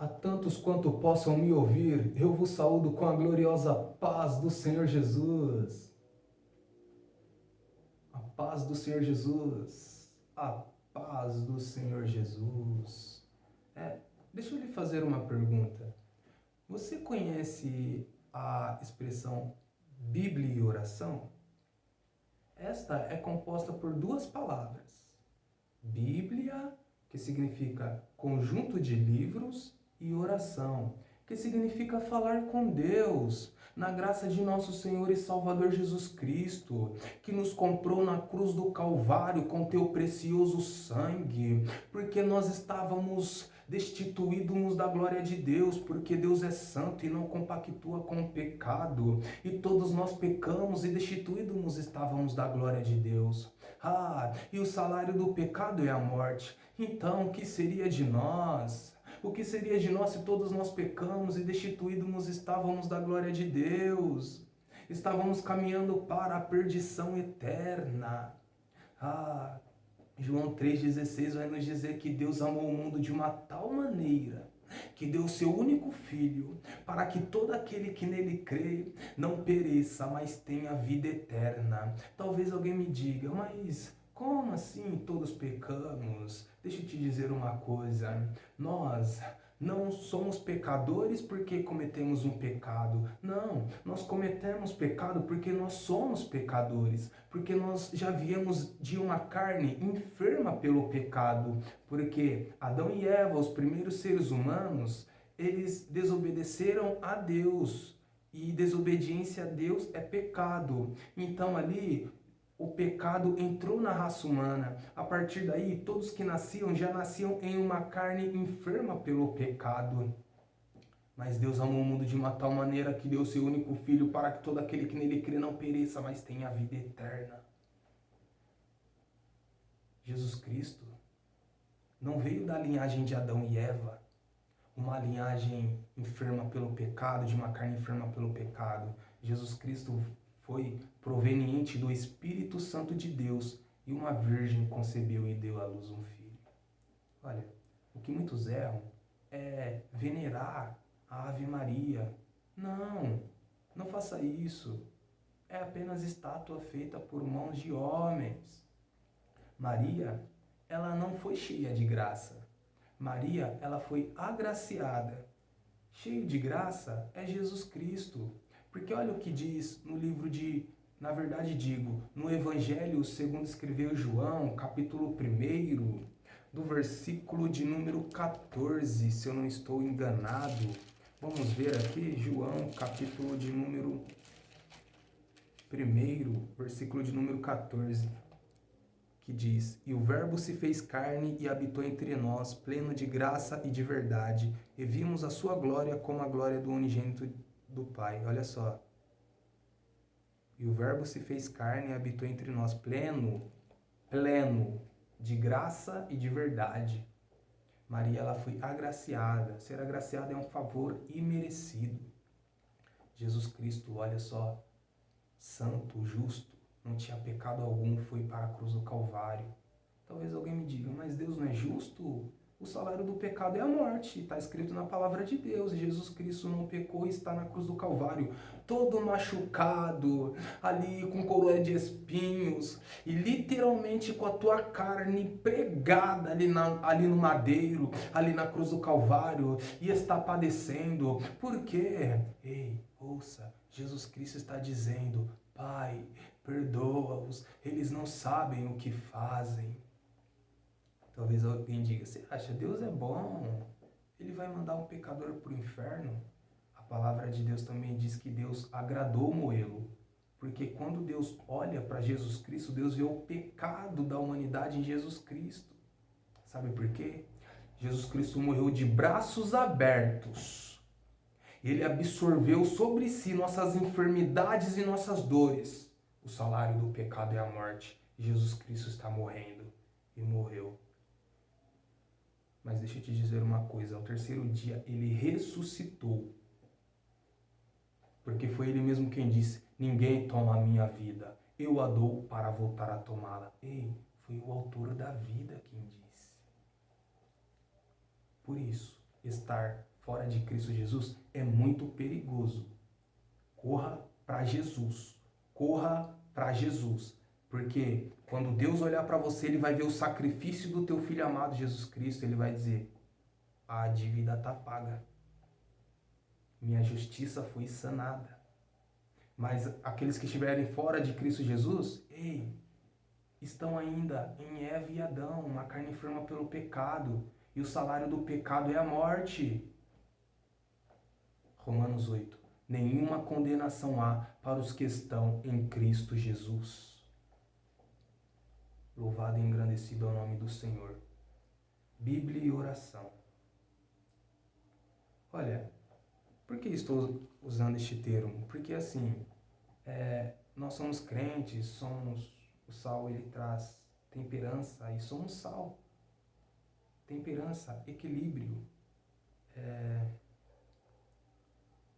A tantos quanto possam me ouvir, eu vos saúdo com a gloriosa paz do Senhor Jesus. A paz do Senhor Jesus. A paz do Senhor Jesus. Deixa eu lhe fazer uma pergunta. Você conhece a expressão Bíblia e oração? Esta é composta por duas palavras. Bíblia, que significa conjunto de livros, e oração, que significa falar com Deus, na graça de nosso Senhor e Salvador Jesus Cristo, que nos comprou na cruz do Calvário com teu precioso sangue, porque nós estávamos destituídos da glória de Deus, porque Deus é santo e não compactua com o pecado, e todos nós pecamos e destituídos estávamos da glória de Deus. E o salário do pecado é a morte. Então, o que seria de nós? O que seria de nós se todos nós pecamos e destituídos estávamos da glória de Deus? Estávamos caminhando para a perdição eterna. João 3,16 vai nos dizer que Deus amou o mundo de uma tal maneira que deu seu único filho, para que todo aquele que nele crê não pereça, mas tenha vida eterna. Talvez alguém me diga, mas como assim todos pecamos? Deixa eu te dizer uma coisa, nós não somos pecadores porque cometemos um pecado. Não, nós cometemos pecado porque nós somos pecadores. Porque nós já viemos de uma carne enferma pelo pecado. Porque Adão e Eva, os primeiros seres humanos, eles desobedeceram a Deus. E desobediência a Deus é pecado. Então ali o pecado entrou na raça humana. A partir daí, todos que nasciam já nasciam em uma carne enferma pelo pecado. Mas Deus amou o mundo de uma tal maneira que deu seu único filho para que todo aquele que nele crê não pereça, mas tenha a vida eterna. Jesus Cristo não veio da linhagem de Adão e Eva, uma linhagem enferma pelo pecado, de uma carne enferma pelo pecado. Jesus Cristo foi proveniente do Espírito Santo de Deus, e uma virgem concebeu e deu à luz um filho. Olha, o que muitos erram é venerar a Ave Maria. Não faça isso. É apenas estátua feita por mãos de homens. Maria, ela não foi cheia de graça. Maria, ela foi agraciada. Cheio de graça é Jesus Cristo. Porque olha o que diz no livro no Evangelho segundo escreveu João, capítulo 1, do versículo de número 14, se eu não estou enganado. Vamos ver aqui, João, capítulo de número 1, versículo de número 14, que diz: E o Verbo se fez carne e habitou entre nós, pleno de graça e de verdade, e vimos a sua glória como a glória do unigênito do Pai. Olha só. E o Verbo se fez carne e habitou entre nós, pleno de graça e de verdade. Maria, ela foi agraciada. Ser agraciada é um favor imerecido. Jesus Cristo, olha só, santo, justo, não tinha pecado algum, foi para a cruz do Calvário. Talvez alguém me diga, mas Deus não é justo? O salário do pecado é a morte, está escrito na palavra de Deus. Jesus Cristo não pecou e está na cruz do Calvário, todo machucado, ali com coroa de espinhos, e literalmente com a tua carne pregada ali no madeiro, ali na cruz do Calvário, e está padecendo. Por quê? Ei, ouça, Jesus Cristo está dizendo, Pai, perdoa-os, eles não sabem o que fazem. Talvez alguém diga, você acha, Deus é bom, ele vai mandar um pecador para o inferno? A palavra de Deus também diz que Deus agradou moê-lo, porque quando Deus olha para Jesus Cristo, Deus vê o pecado da humanidade em Jesus Cristo. Sabe por quê? Jesus Cristo morreu de braços abertos. Ele absorveu sobre si nossas enfermidades e nossas dores. O salário do pecado é a morte. Jesus Cristo está morrendo e morreu. Mas deixa eu te dizer uma coisa, ao terceiro dia ele ressuscitou. Porque foi ele mesmo quem disse, ninguém toma a minha vida, eu a dou para voltar a tomá-la. Ei, foi o autor da vida quem disse. Por isso, estar fora de Cristo Jesus, é muito perigoso. Corra para Jesus. Corra para Jesus. Porque quando Deus olhar para você, Ele vai ver o sacrifício do teu Filho amado Jesus Cristo. Ele vai dizer, a dívida está paga. Minha justiça foi sanada. Mas aqueles que estiverem fora de Cristo Jesus, estão ainda em Eva e Adão, uma carne enferma pelo pecado. E o salário do pecado é a morte. Romanos 8. Nenhuma condenação há para os que estão em Cristo Jesus. Louvado e engrandecido é o nome do Senhor. Bíblia e oração. Olha, por que estou usando este termo? Porque assim, nós somos crentes, o sal ele traz temperança e somos sal. Temperança, equilíbrio.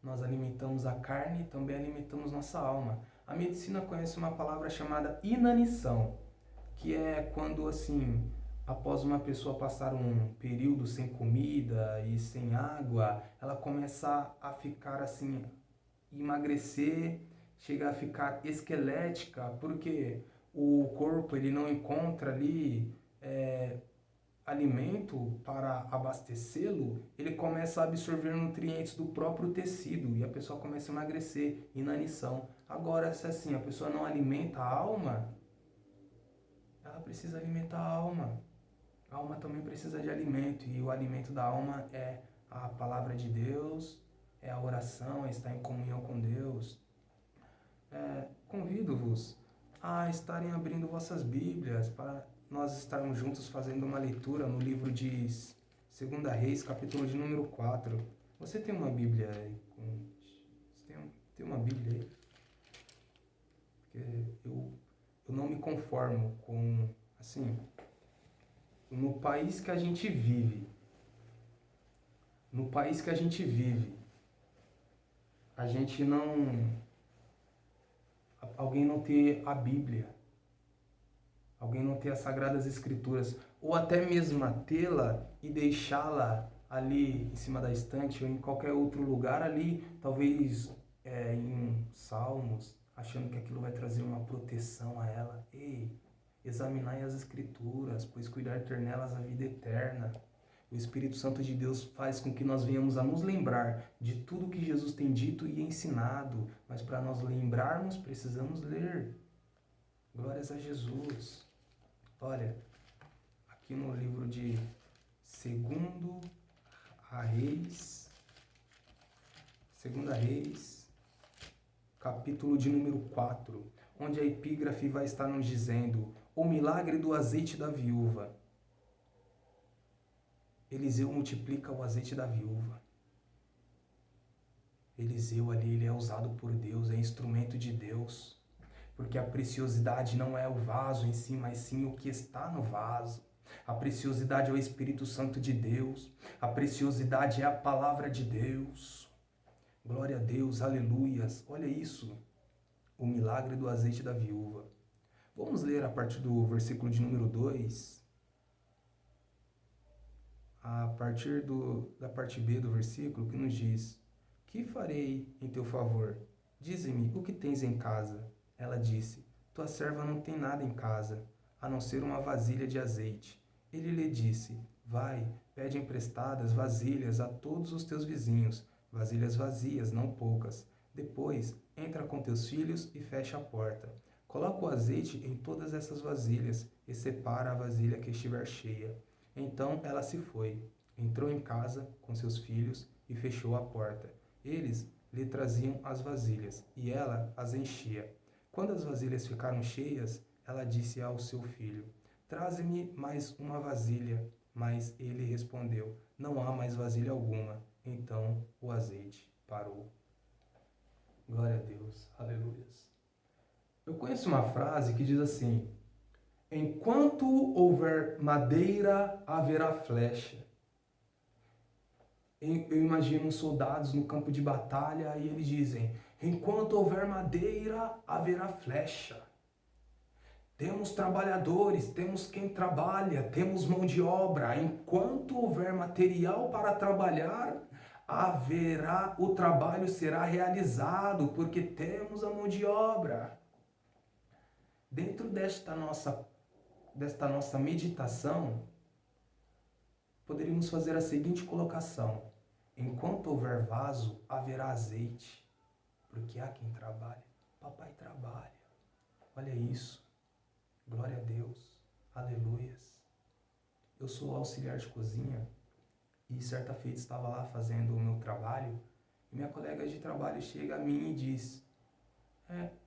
Nós alimentamos a carne e também alimentamos nossa alma. A medicina conhece uma palavra chamada inanição, que é quando assim, após uma pessoa passar um período sem comida e sem água, ela começa a ficar assim, emagrecer, chega a ficar esquelética, porque o corpo ele não encontra ali alimento para abastecê-lo, ele começa a absorver nutrientes do próprio tecido e a pessoa começa a emagrecer, inanição. Agora, se assim, a pessoa não alimenta a alma, ela precisa alimentar a alma. A alma também precisa de alimento e o alimento da alma é a palavra de Deus, é a oração, é estar em comunhão com Deus. Convido-vos a estarem abrindo vossas Bíblias para nós estarmos juntos fazendo uma leitura no livro de 2 Reis, capítulo de número 4. Você tem uma Bíblia aí? Tem uma Bíblia aí? Porque eu não me conformo com, assim, no país que a gente vive. No país que a gente vive, a gente não... Alguém não ter a Bíblia. Alguém não ter as Sagradas Escrituras, ou até mesmo tê-la e deixá-la ali em cima da estante ou em qualquer outro lugar ali, talvez em Salmos, achando que aquilo vai trazer uma proteção a ela. Examinai as Escrituras, pois cuidar ter nelas a vida eterna. O Espírito Santo de Deus faz com que nós venhamos a nos lembrar de tudo que Jesus tem dito e ensinado, mas para nós lembrarmos precisamos ler. Glórias a Jesus. Olha, aqui no livro de 2 Reis, capítulo de número 4, onde a epígrafe vai estar nos dizendo o milagre do azeite da viúva. Eliseu multiplica o azeite da viúva. Eliseu ali, ele é usado por Deus, é instrumento de Deus. Porque a preciosidade não é o vaso em si, mas sim o que está no vaso. A preciosidade é o Espírito Santo de Deus. A preciosidade é a palavra de Deus. Glória a Deus, aleluias. Olha isso, o milagre do azeite da viúva. Vamos ler a partir do versículo de número 2. A partir da parte B do versículo, que nos diz: que farei em teu favor? Dize-me o que tens em casa. Ela disse: tua serva não tem nada em casa, a não ser uma vasilha de azeite. Ele lhe disse: vai, pede emprestadas vasilhas a todos os teus vizinhos, vasilhas vazias, não poucas. Depois, entra com teus filhos e fecha a porta. Coloca o azeite em todas essas vasilhas e separa a vasilha que estiver cheia. Então ela se foi, entrou em casa com seus filhos e fechou a porta. Eles lhe traziam as vasilhas e ela as enchia. Quando as vasilhas ficaram cheias, ela disse ao seu filho: traze-me mais uma vasilha. Mas ele respondeu: não há mais vasilha alguma. Então o azeite parou. Glória a Deus, aleluias. Eu conheço uma frase que diz assim: enquanto houver madeira, haverá flecha. Eu imagino soldados no campo de batalha e eles dizem: enquanto houver madeira, haverá flecha. Temos trabalhadores, temos quem trabalha, temos mão de obra. Enquanto houver material para trabalhar, O trabalho será realizado, porque temos a mão de obra. Dentro desta nossa meditação, poderíamos fazer a seguinte colocação: enquanto houver vaso, haverá azeite, porque há quem trabalhe. Papai trabalha. Olha isso. Glória a Deus. Aleluias. Eu sou auxiliar de cozinha e certa feita estava lá fazendo o meu trabalho e minha colega de trabalho chega a mim e diz: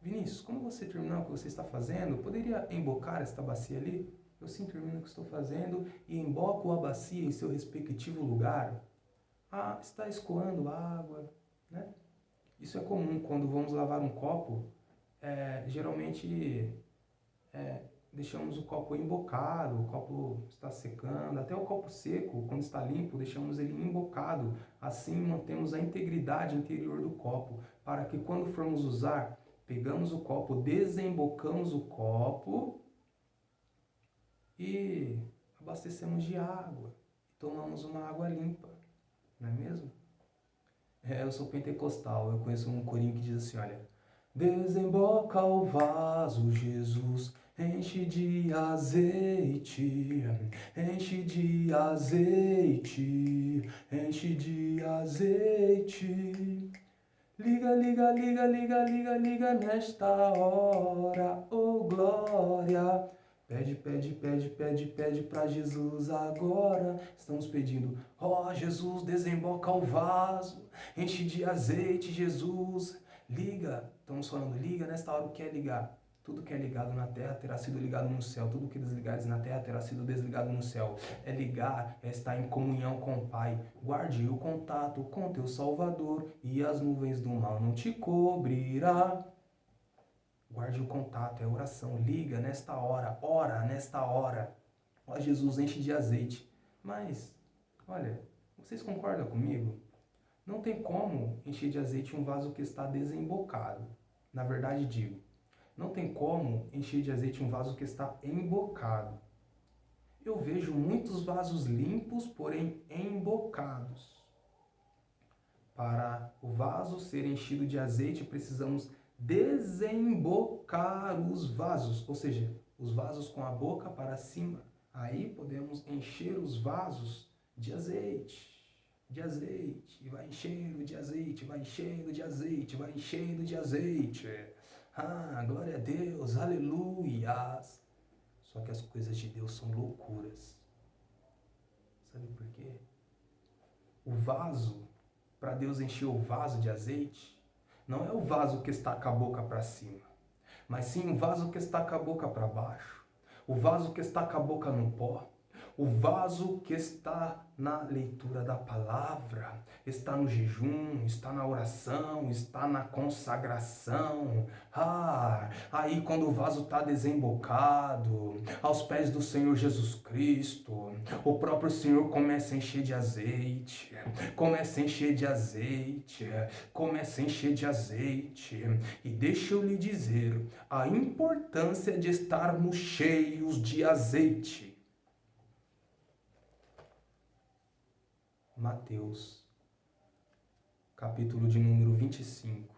Vinícius, como você terminou o que você está fazendo, poderia embocar esta bacia ali? Eu sim termino o que estou fazendo e emboco a bacia em seu respectivo lugar. Está escoando água, né? Isso é comum quando vamos lavar um copo. Geralmente deixamos o copo embocado, o copo está secando, até o copo seco, quando está limpo, deixamos ele embocado. Assim mantemos a integridade interior do copo, para que quando formos usar, pegamos o copo, desembocamos o copo e abastecemos de água. Tomamos uma água limpa, não é mesmo? Eu sou pentecostal, eu conheço um corinho que diz assim, olha: desemboca o vaso, Jesus, enche de azeite, enche de azeite, enche de azeite. Liga, liga, liga, liga, liga, liga nesta hora, oh glória. Pede, pede, pede, pede, pede pra Jesus agora. Estamos pedindo: ó Jesus, desemboca o vaso, enche de azeite, Jesus. Liga, estamos falando, liga nesta hora o que é ligar. Tudo que é ligado na terra terá sido ligado no céu. Tudo que desligares na terra terá sido desligado no céu. É ligar, é estar em comunhão com o Pai. Guarde o contato com teu Salvador e as nuvens do mal não te cobrirá. Guarde o contato, é oração. Liga nesta hora, ora nesta hora. Ó Jesus, enche de azeite. Mas, olha, vocês concordam comigo? Não tem como encher de azeite um vaso que está desembocado. Na verdade, digo, não tem como encher de azeite um vaso que está embocado. Eu vejo muitos vasos limpos, porém embocados. Para o vaso ser enchido de azeite, precisamos desembocar os vasos, ou seja, os vasos com a boca para cima. Aí podemos encher os vasos de azeite. De azeite, e vai enchendo de azeite, vai enchendo de azeite, vai enchendo de azeite. Glória a Deus, aleluias. Só que as coisas de Deus são loucuras. Sabe por quê? O vaso, para Deus encher o vaso de azeite, não é o vaso que está com a boca para cima, mas sim o vaso que está com a boca para baixo, o vaso que está com a boca no pó, o vaso que está na leitura da palavra, está no jejum, está na oração, está na consagração. Aí quando o vaso está desembocado, aos pés do Senhor Jesus Cristo, o próprio Senhor começa a encher de azeite, começa a encher de azeite, começa a encher de azeite. E deixa eu lhe dizer a importância de estarmos cheios de azeite. Mateus, capítulo de número 25,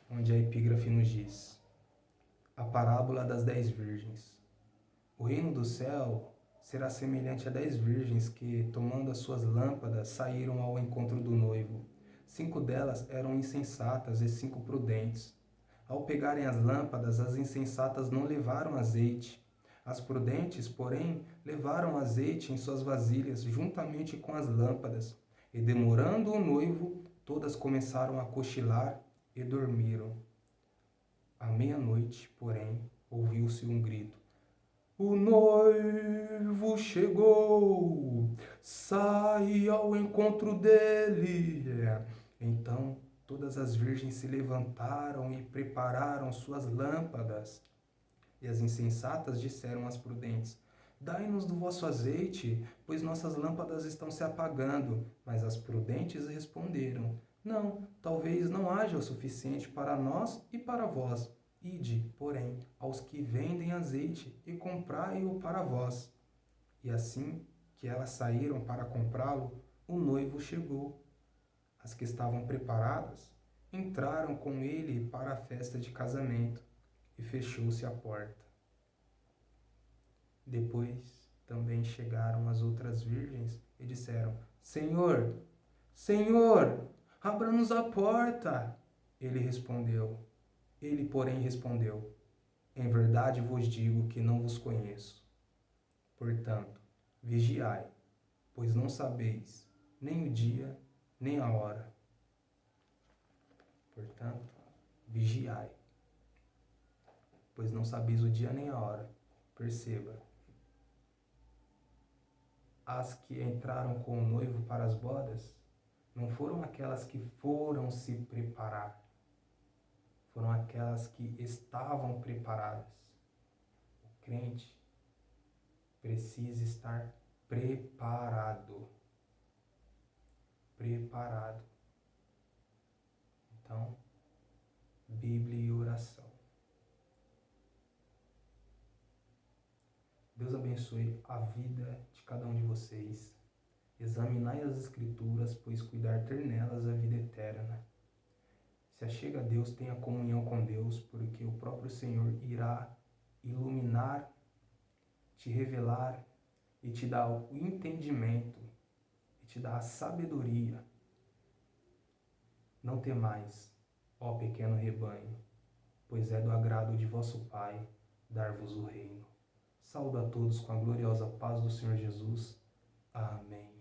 onde a epígrafe nos diz: a parábola das 10 virgens. O reino do céu será semelhante a 10 virgens que, tomando as suas lâmpadas, saíram ao encontro do noivo. 5 delas eram insensatas e 5 prudentes. Ao pegarem as lâmpadas, as insensatas não levaram azeite. As prudentes, porém, levaram azeite em suas vasilhas, juntamente com as lâmpadas. E demorando o noivo, todas começaram a cochilar e dormiram. À meia-noite, porém, ouviu-se um grito: o noivo chegou, sai ao encontro dele. Então, todas as virgens se levantaram e prepararam suas lâmpadas. E as insensatas disseram às prudentes: dai-nos do vosso azeite, pois nossas lâmpadas estão se apagando. Mas as prudentes responderam: não, talvez não haja o suficiente para nós e para vós. Ide, porém, aos que vendem azeite e comprai-o para vós. E assim que elas saíram para comprá-lo, o noivo chegou. As que estavam preparadas entraram com ele para a festa de casamento e fechou-se a porta. Depois também chegaram as outras virgens e disseram: Senhor, Senhor, abra-nos a porta. Ele, porém, respondeu: Em verdade vos digo que não vos conheço. Portanto, vigiai, pois não sabeis nem o dia, nem a hora. Portanto, vigiai, pois não sabeis o dia nem a hora. Perceba, as que entraram com o noivo para as bodas não foram aquelas que foram se preparar, foram aquelas que estavam preparadas. O crente precisa estar preparado. Preparado. Então, Bíblia e oração. Deus abençoe a vida de cada um de vocês. Examinai as Escrituras, pois cuidar ter nelas a vida eterna. Se achega a Deus, tenha comunhão com Deus, porque o próprio Senhor irá iluminar, te revelar e te dar o entendimento, e te dar a sabedoria. Não temais, ó pequeno rebanho, pois é do agrado de vosso Pai dar-vos o reino. Saúdo a todos com a gloriosa paz do Senhor Jesus. Amém.